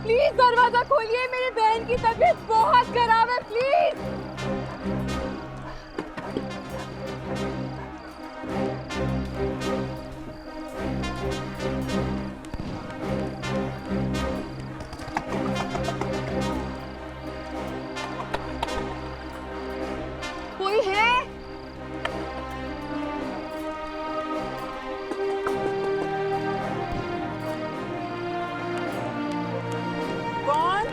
Please दरवाजा खोलिए, मेरी बहन की तबीयत बहुत खराब है, प्लीज। कोई है? कौन?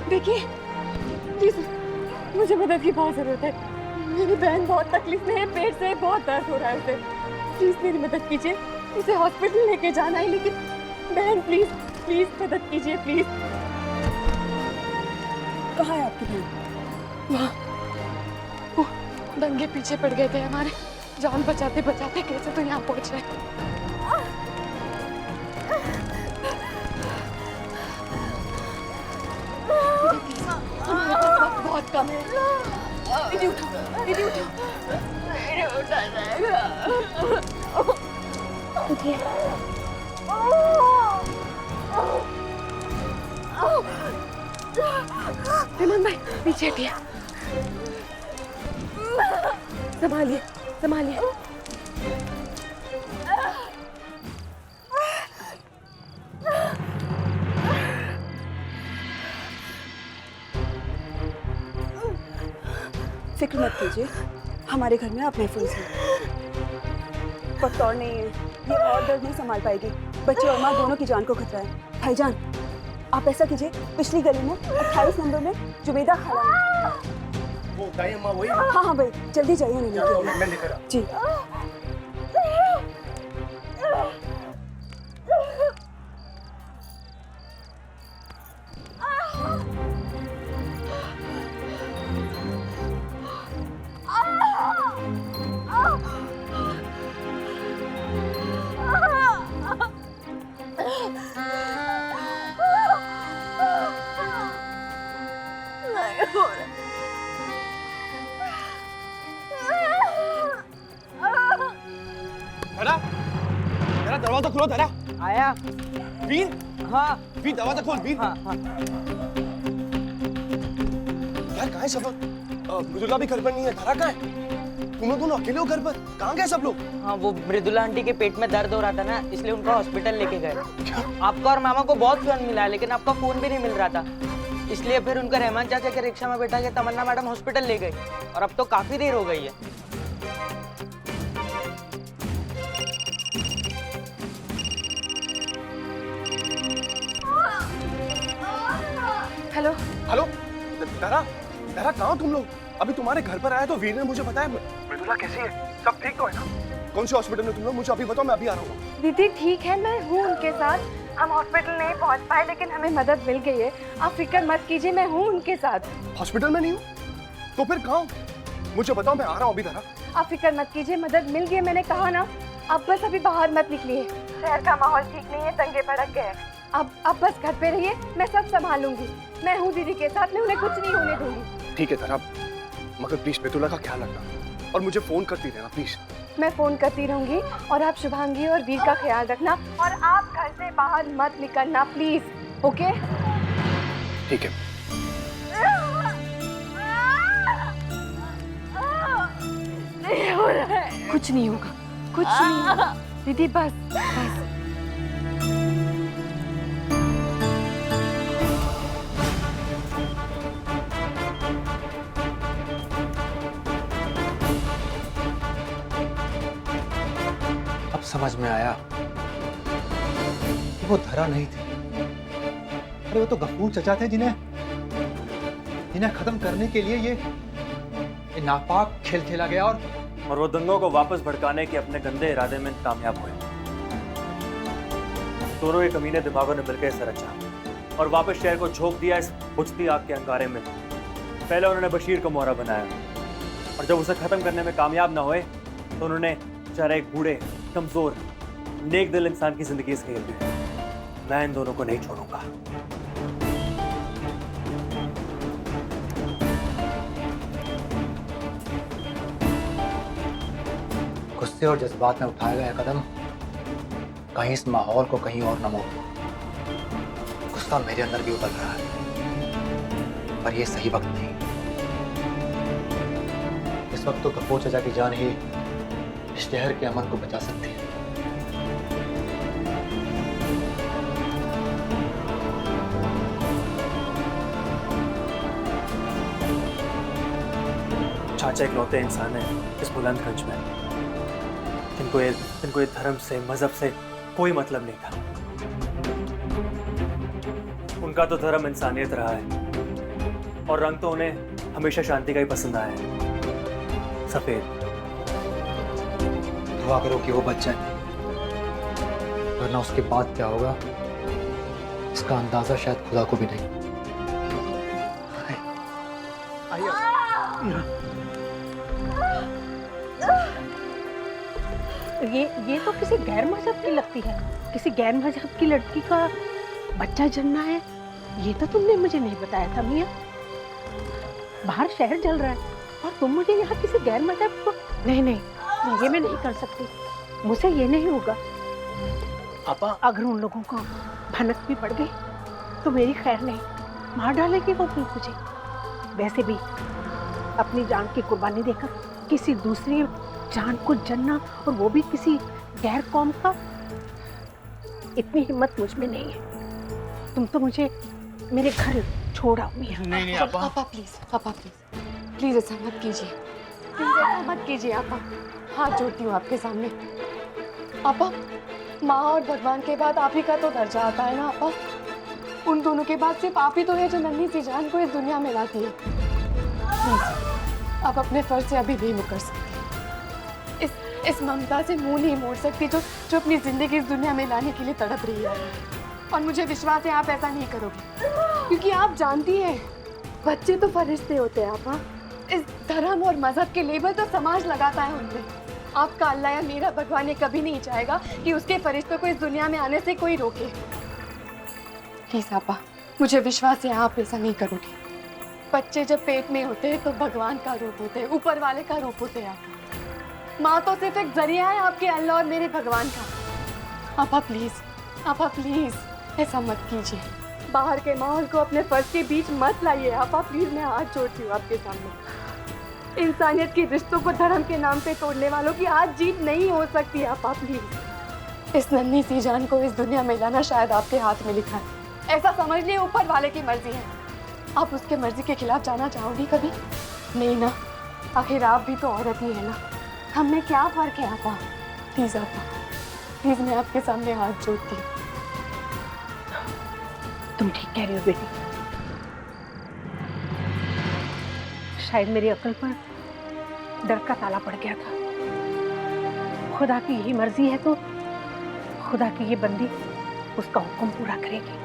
देखिए प्लीज, मुझे मदद की बहुत जरूरत है। मेरी बहन बहुत तकलीफ में है, पेट से बहुत दर्द हो रहा है उसे। प्लीज मेरी मदद कीजिए, उसे हॉस्पिटल लेके जाना है, लेकिन बहन प्लीज प्लीज मदद कीजिए प्लीज। कहाँ है आपकी बहन? वहाँ वो दंगे पीछे पड़ गए थे हमारे, जान बचाते बचाते कैसे तो यहाँ पहुँच रहे। हमारे पास वक्त बहुत कम है। दीदी उठो, दीदी उठो। मेरे उठा जाएगा। उठिए। विमान भाई पीछे हटिए। संभालिए संभालिए। फिक्र मत कीजिए, हमारे घर में आप महफूज हैं। वक्त और नहीं है, ये और दर्द नहीं संभाल पाएगी। बच्चे और माँ दोनों की जान को खतरा है। भाईजान, आप ऐसा कीजिए, पिछली गली में 28 नंबर में जुबेदा खाला है। वो दाई अम्मा वही? हाँ हाँ भाई, जल्दी जाइए उन्हें लेके। मैं लेकर आता। जी। धरा, धरा दरवाजा खोलो धरा। आया। वीर, हाँ वीर दरवाजा खोल वीर। हाँ हाँ। यार कहाँ है सब लोग? मृदुला भी घर पर नहीं है, धरा कहाँ है? तुम लोग दोनों अकेले हो घर पर? कहाँ गए सब लोग? हाँ वो मृदुला आंटी के पेट में दर्द हो रहा था ना, इसलिए उनका हॉस्पिटल लेके गए। आपका और मामा को बहुत फोन मिला है, लेकिन आपका फोन भी नहीं मिल रहा था, इसलिए फिर उनका रहमान चाचा के रिक्शा में बैठा के तमन्ना मैडम हॉस्पिटल ले गई, और अब तो काफी देर हो गई है। हेलो हेलो धरा, धरा कहाँ हो तुम लोग? अभी तुम्हारे घर पर आया तो वीर ने मुझे बताया। मृदुला कैसी है? सब ठीक तो है ना? कौन से हॉस्पिटल में तुम लोग? मुझे अभी बताओ, मैं अभी आ रहा हूँ। दीदी ठीक है, मैं हूँ उनके साथ। हम हॉस्पिटल नहीं पहुँच पाए, लेकिन हमें मदद मिल गई है। आप फिक्र मत कीजिए, मैं हूँ उनके साथ। हॉस्पिटल में नहीं हूँ तो फिर कहाँ हूँ? मुझे बताओ, मैं आ रहा हूँ अभी धरा। आप फिक्र मत कीजिए, मदद मिल गई है, मैंने कहा ना। आप बस अभी बाहर मत निकलिए, शहर का माहौल ठीक नहीं है, दंगे भड़क गए। अब बस घर पे रहिए, मैं सब संभालूंगी। मैं हूँ दीदी के साथ, मैं उन्हें कुछ नहीं होने दूंगी। ठीक है धरा, मगर प्लीज मृदुला का ख्याल रखना और मुझे फोन करती रहना प्लीज। मैं फोन करती रहूंगी, और आप शुभांगी और वीर का ख्याल रखना, और आप घर से बाहर मत निकलना प्लीज। ओके? ठीक है। नहीं हो रहा है। कुछ नहीं होगा, कुछ नहीं होगा। दीदी बस बस। अब समझ में आया कि वो धरा नहीं थी। अरे वो तो गफूर चचा थे, जिन्हें खत्म करने के लिए ये नापाक खेल खेला गया, और वो दंगों को वापस भड़काने के अपने गंदे इरादे में कामयाब हुए। दोनों के कमीने दिमागों ने मिलकर इसे रचा और वापस शहर को झोंक दिया इस बुझती आग के अंगारे में। पहले उन्होंने बशीर को मोहरा बनाया, और जब उसे खत्म करने में कामयाब ना हुए तो उन्होंने बेचारा एक बूढ़े, कमजोर, नेक दिल इंसान की जिंदगी से खेल दी। मैं इन दोनों को नहीं छोड़ूंगा। गुस्से और जज्बात में उठाया गया कदम कहीं इस माहौल को कहीं और न मोड़। गुस्सा मेरे अंदर भी उबल रहा है, पर ये सही वक्त नहीं। इस वक्त तो कपूर चाचा की जान ही इस शहर के अमन को बचा सकती है। चाचा इकलौते इंसान है इस बुलंदगंज में जिनको ये धर्म से, मजहब से कोई मतलब नहीं था। उनका तो धर्म इंसानियत रहा है और रंग तो उन्हें हमेशा शांति का ही पसंद आया है, सफेद। दुआ करो कि वो बच जाए, वरना उसके बाद क्या होगा इसका अंदाजा शायद खुदा को भी नहीं। ये तो किसी गैर मजहब की लगती है। किसी गैर मजहब की लड़की का बच्चा जन्ना है, ये तो तुमने मुझे नहीं बताया था मियाँ। बाहर शहर जल रहा है और तुम मुझे यहाँ किसी गैर मजहब को। नहीं नहीं, ये मैं नहीं कर सकती, मुझसे ये नहीं होगा। आपा, अगर उन लोगों को भनक भी पड़ गई तो मेरी खैर नहीं, मार डालेगी वो भी मुझे। वैसे भी अपनी जान की कुर्बानी देकर किसी दूसरी जान को जन्ना, और वो भी किसी गैर कौम का, इतनी हिम्मत मुझ में नहीं है। तुम तो मुझे मेरे घर छोड़ आओ मियाँ। नहीं पापा प्लीज, पापा प्लीज, प्लीज ऐसा मत कीजिए, प्लीज ऐसा मत कीजिए। आपा हाथ जोड़ती हूँ आपके सामने। आपा, माँ और भगवान के बाद आप ही का तो दर्जा आता है ना आपा। उन दोनों के बाद सिर्फ आप ही तो है जो नन्ही सी जान को इस दुनिया में लाती है। प्लीज आप अपने फर्ज से अभी नहीं मुकर सकती। इस ममता से मुंह नहीं मोड़ सकती जो अपनी जिंदगी इस दुनिया में लाने के लिए तड़प रही है। और मुझे विश्वास है आप ऐसा नहीं करोगे, क्योंकि आप जानती हैं बच्चे तो फरिश्ते होते हैं। आपा, इस धर्म और मजहब के लेबल तो समाज लगाता है उनमें। आपका अल्लाह या मेरा भगवान ये कभी नहीं चाहेगा कि उसके फरिश्तों को इस दुनिया में आने से कोई रोके। प्लीज आपा, मुझे विश्वास है आप ऐसा नहीं करोगे। बच्चे जब पेट में होते हैं तो भगवान का रूप होते हैं, ऊपर वाले का रूप होते हैं। माँ तो सिर्फ एक जरिया है आपके अल्लाह और मेरे भगवान का। आपा प्लीज, आपा प्लीज ऐसा मत कीजिए। बाहर के माहौल को अपने फर्ज के बीच मत लाइए। आपा प्लीज, मैं हाथ जोड़ती हूँ आपके सामने। इंसानियत के रिश्तों को धर्म के नाम पे तोड़ने वालों की आज जीत नहीं हो सकती। आपा प्लीज, इस नन्ही सी जान को इस दुनिया में लाना शायद आपके हाथ में लिखा है। ऐसा समझ लिए ऊपर वाले की मर्जी है। आप उसके मर्जी के खिलाफ जाना चाहोगी कभी? नहीं ना, आखिर आप भी तो औरत ही है ना। हमें क्या फर्क है? आपा प्लीज, आपा प्लीज, मैं आपके सामने हाथ जोड़ती हूँ। तुम ठीक कह रही हो बेटी। शायद मेरी अकल पर डर का ताला पड़ गया था। खुदा की यही मर्जी है तो खुदा की ये बंदी उसका हुक्म पूरा करेगी।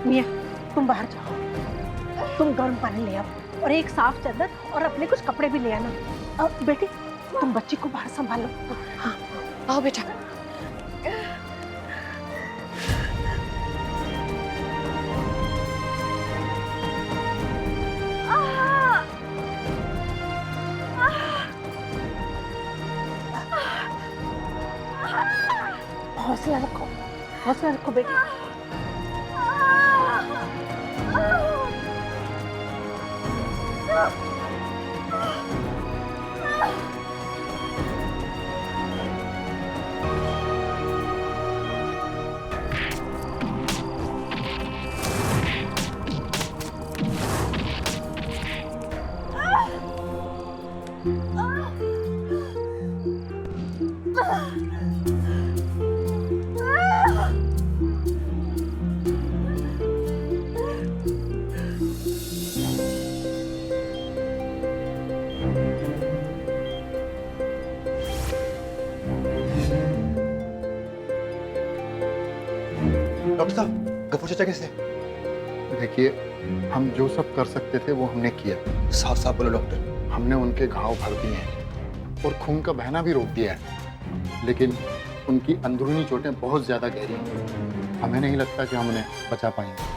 मियाँ, तुम बाहर जाओ, तुम गर्म पानी ले आओ और एक साफ चादर और अपने कुछ कपड़े भी ले आना। अब बेटी, तुम बच्ची को बाहर संभालो। हाँ, आओ बेटा। हौसला रखो, हौसला रखो बेटी। डॉक्टर साहब, गफूर चाचा कैसे? देखिए, हम जो सब कर सकते थे वो हमने किया। साफ साफ बोलो डॉक्टर। हमने उनके घाव भर दिए हैं और खून का बहना भी रोक दिया है, लेकिन उनकी अंदरूनी चोटें बहुत ज्यादा गहरी हैं। हमें नहीं लगता कि हम उन्हें बचा पाएंगे।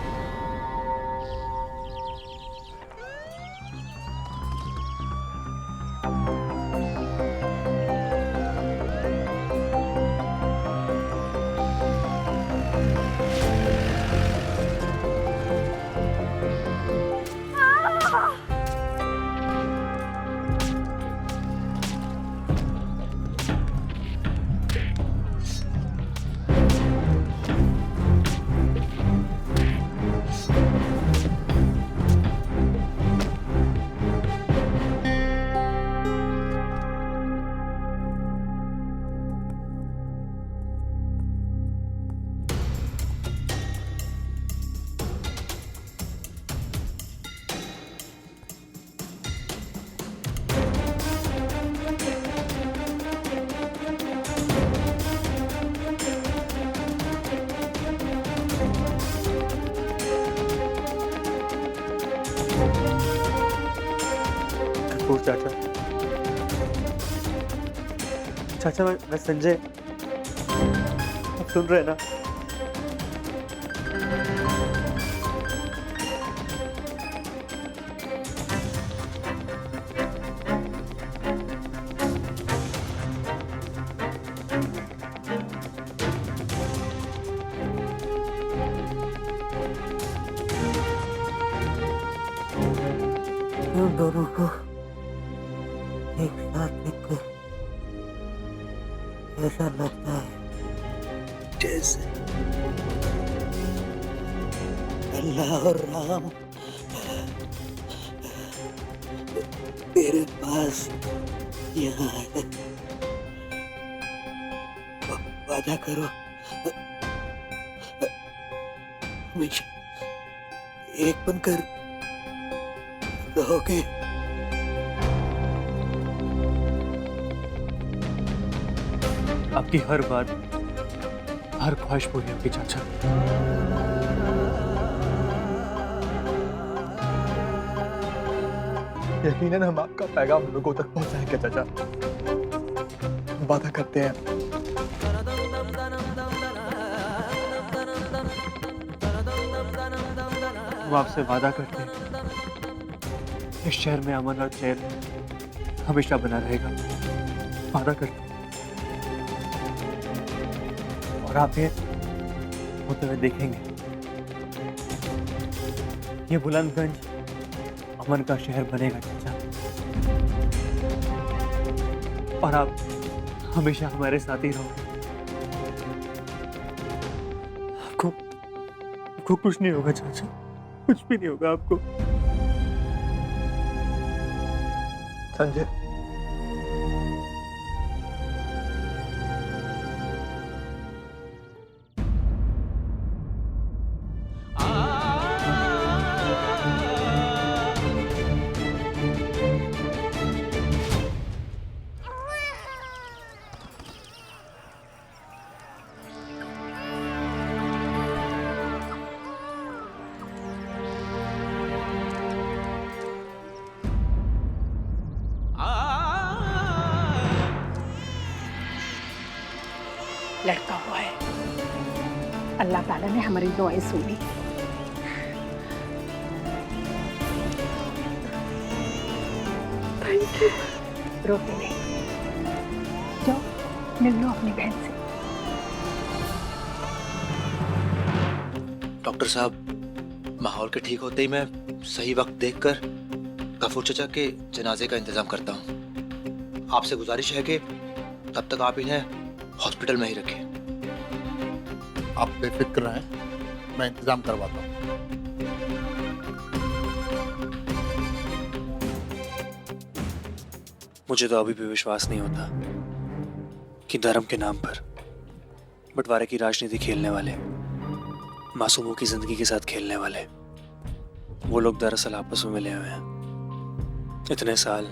कपूर चाचा। चाचा मैं संजय, आप सुन रहे हैं ना? उन दोनों को एक साथ देखकर ऐसा लगता है जैसे अल्लाह और राम तेरे पास यहाँ है। वादा करो हमेशा एक बनकर रहोगे। आपकी हर बात, हर ख्वाहिश पूरी होगी चाचा। यकीनन हम आपका पैगाम लोगों तक पहुंचाएंगे चाचा, वादा करते हैं। हम आपसे वादा करते हैं इस शहर में अमन और चैन हमेशा बना रहेगा, वादा करते हैं। और आप ये होते हुए देखेंगे, ये बुलंदगंज अमन का शहर बनेगा चाचा। और आप हमेशा हमारे साथ ही रहोगे। आपको कुछ नहीं होगा चाचा, कुछ भी नहीं होगा आपको। संजय, लड़का हुआ है। अल्लाह ताला ने हमारी दुआएं सुनी। Thank you. रोते नहीं, जाओ मिल लो अपनी बहन से। डॉक्टर साहब, माहौल के ठीक होते ही मैं सही वक्त देखकर गफूर चचा के जनाजे का इंतजाम करता हूँ। आपसे गुजारिश है कि तब तक आप इन्हें हॉस्पिटल में ही रखें। आप बेफिक्र रहें, मैं इंतजाम करवाता हूँ। मुझे तो अभी भी विश्वास नहीं होता कि धर्म के नाम पर बंटवारे की राजनीति खेलने वाले, मासूमों की जिंदगी के साथ खेलने वाले, वो लोग दरअसल आपस में मिले हुए हैं। इतने साल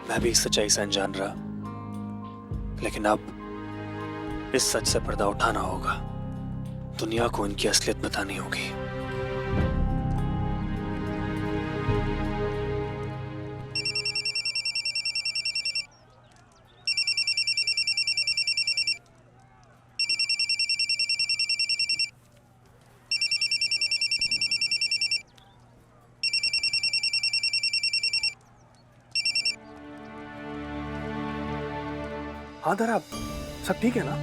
मैं भी इस सच्चाई से अनजान रहा, लेकिन अब इस सच से पर्दा उठाना होगा। दुनिया को इनकी असलियत बतानी होगी। हाँ धरा, सब ठीक है ना?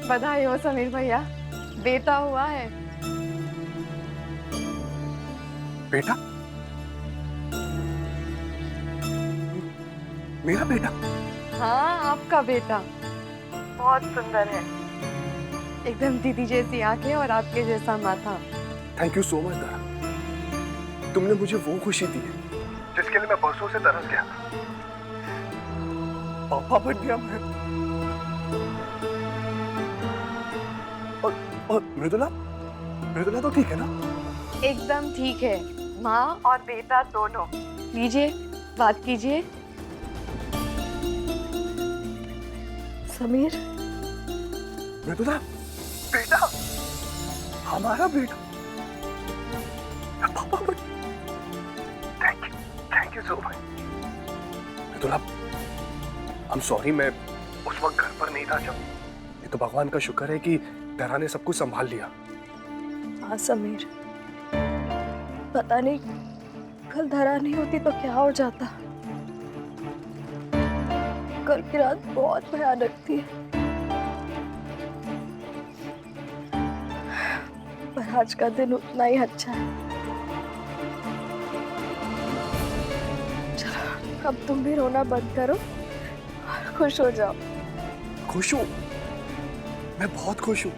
बधाई हो समीर भैया, बेटा हुआ है। बेटा? मेरा बेटा? हाँ, आपका बेटा बहुत सुंदर है, एकदम दीदी जैसी आंखें और आपके जैसा माथा। थैंक यू सो मच धरा, तुमने मुझे वो खुशी दी है जिसके लिए मैं बरसों से तरस गया था। पापा बन गया मैं। और मृदुला तो ठीक है ना? एकदम ठीक है, माँ और बेटा दोनों। लीजिए, बात कीजिए। समीर, मृदुला, बेटा, हमारा बेटा, पापा बन। Thank you so much. Mridula, I'm sorry, मैं उस वक्त घर पर नहीं था जब। ये तो भगवान का शुक्र है कि धरा ने सब कुछ संभाल लिया। हाँ समीर, पता नहीं कल धरा नहीं होती तो क्या हो जाता। कल की रात बहुत भयानक थी, पर आज का दिन उतना ही अच्छा है। चलो अब तुम भी रोना बंद करो और खुश हो जाओ। खुश हूँ, मैं बहुत खुश हूँ।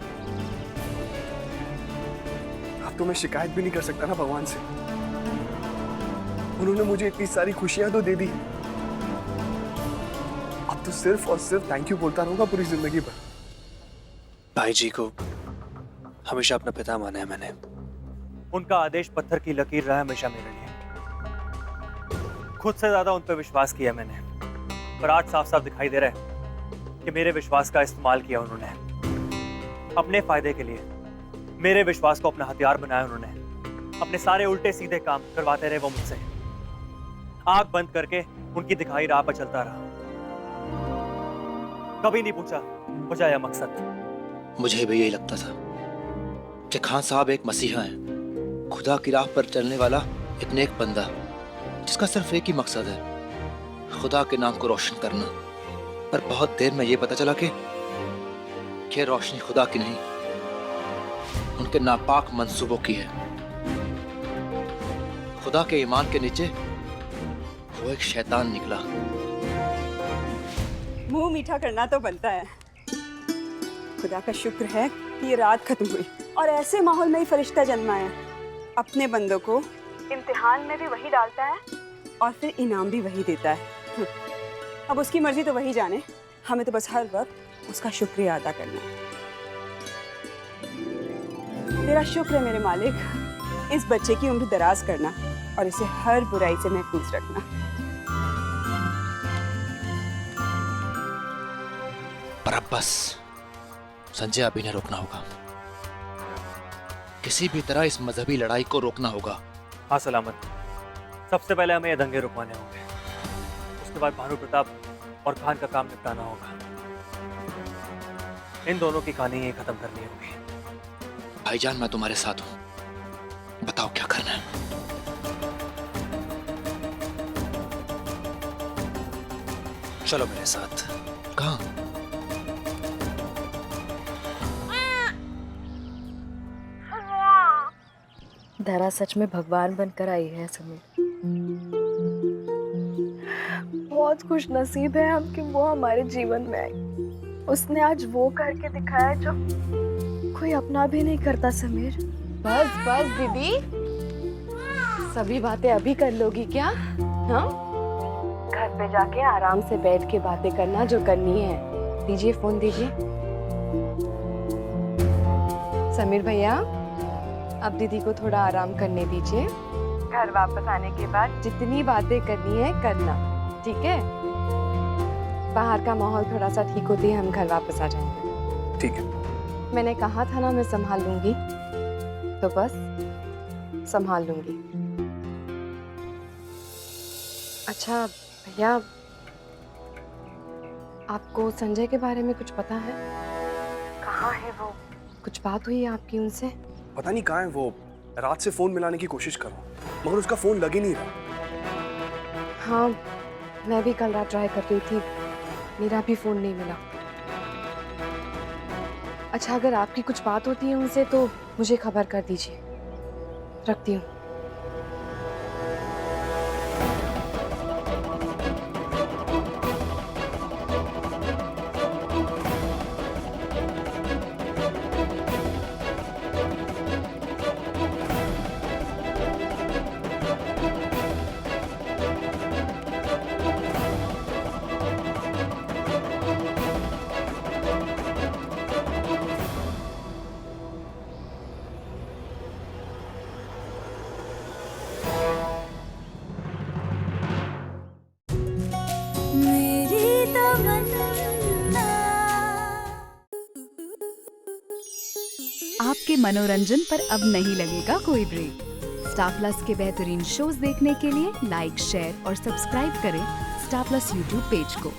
अब तो मैं शिकायत भी नहीं कर सकता ना भगवान से। उन्होंने मुझे इतनी सारी खुशियां तो दे दी। अब तो सिर्फ और सिर्फ थैंक यू बोलता रहूंगा पूरी जिंदगी भर। भाई जी को हमेशा अपना पिता माना है मैंने। उनका आदेश पत्थर की लकीर रहा है हमेशा मेरे लिए। खुद से ज्यादा उन पर विश्वास किया मैंने, पर आज साफ साफ दिखाई दे रहा है कि मेरे विश्वास का इस्तेमाल किया उन्होंने अपने फायदे के लिए। मेरे विश्वास को अपना हथियार बनाया उन्होंने। अपने सारे उल्टे सीधे काम करवाते रहे वो मुझसे। आंख बंद करके उनकी दिखाई राह पर चलता रहा, कभी नहीं पूछा वजह या मकसद। मुझे भी यही लगता था कि खान साहब एक मसीहा हैं, खुदा की राह पर चलने वाला एक नेक बंदा जिसका सिर्फ एक ही मकसद है, खुदा के नाम को रोशन करना। पर बहुत देर में ये पता चला कि रोशनी खुदा की नहीं, उनके नापाक मंसूबों की है। खुदा के ईमान के नीचे वो एक शैतान निकला। मुंह मीठा करना तो बनता है। खुदा का शुक्र है कि ये रात खत्म हुई और ऐसे माहौल में ही फरिश्ता जन्मा है। अपने बंदों को इम्तिहान में भी वही डालता है और फिर इनाम भी वही देता है। अब उसकी मर्जी तो वही जाने, हमें तो बस हर वक्त उसका शुक्रिया अदा करना है। तेरा शुक्र है मेरे मालिक, इस बच्चे की उम्र दराज करना और इसे हर बुराई से महफूज रखना। पर अब बस संजय अभी ने रोकना होगा। किसी भी तरह इस मजहबी लड़ाई को रोकना होगा। हाँ सलामत, सबसे पहले हमें ये दंगे रुकवाने होंगे। उसके बाद भानु प्रताप और खान का काम निपटाना होगा। इन दोनों की कहानी ही खत्म करनी होगी। भाईजान मैं तुम्हारे साथ हूं, बताओ क्या करना है। चलो मेरे साथ। कहाँ? धरा सच में भगवान बनकर आई है समीर। बहुत खुश नसीब है हम कि वो हमारे जीवन में आई। उसने आज वो करके दिखाया जो कोई अपना भी नहीं करता समीर। बस बस दीदी, सभी बातें अभी कर लोगी क्या? हाँ, घर पे जाके आराम से बैठ के बातें करना जो करनी है। दीजिए फोन दीजिए। समीर भैया, अब दीदी को थोड़ा आराम करने दीजिए। घर वापस आने के बाद जितनी बातें करनी है करना, ठीक है? बाहर का माहौल थोड़ा सा ठीक होते ही हम घर वापस आ जाएंगे। ठीक है। मैंने कहा था ना मैं संभाल लूंगी, तो बस संभाल लूंगी। अच्छा भैया, आपको संजय के बारे में कुछ पता है? कहाँ है वो? कुछ बात हुई है आपकी उनसे? पता नहीं कहाँ है वो। रात से फोन मिलाने की कोशिश कर रहा हूँ मगर उसका फोन लग ही नहीं रहा। हाँ, मैं भी कल रात ट्राई कर रही थी, मेरा भी फोन नहीं मिला। अच्छा, अगर आपकी कुछ बात होती है उनसे तो मुझे खबर कर दीजिए। रखती हूँ। आपके मनोरंजन पर अब नहीं लगेगा कोई ब्रेक। स्टार प्लस के बेहतरीन शोज देखने के लिए लाइक, शेयर और सब्सक्राइब करें स्टार प्लस यूट्यूब पेज को।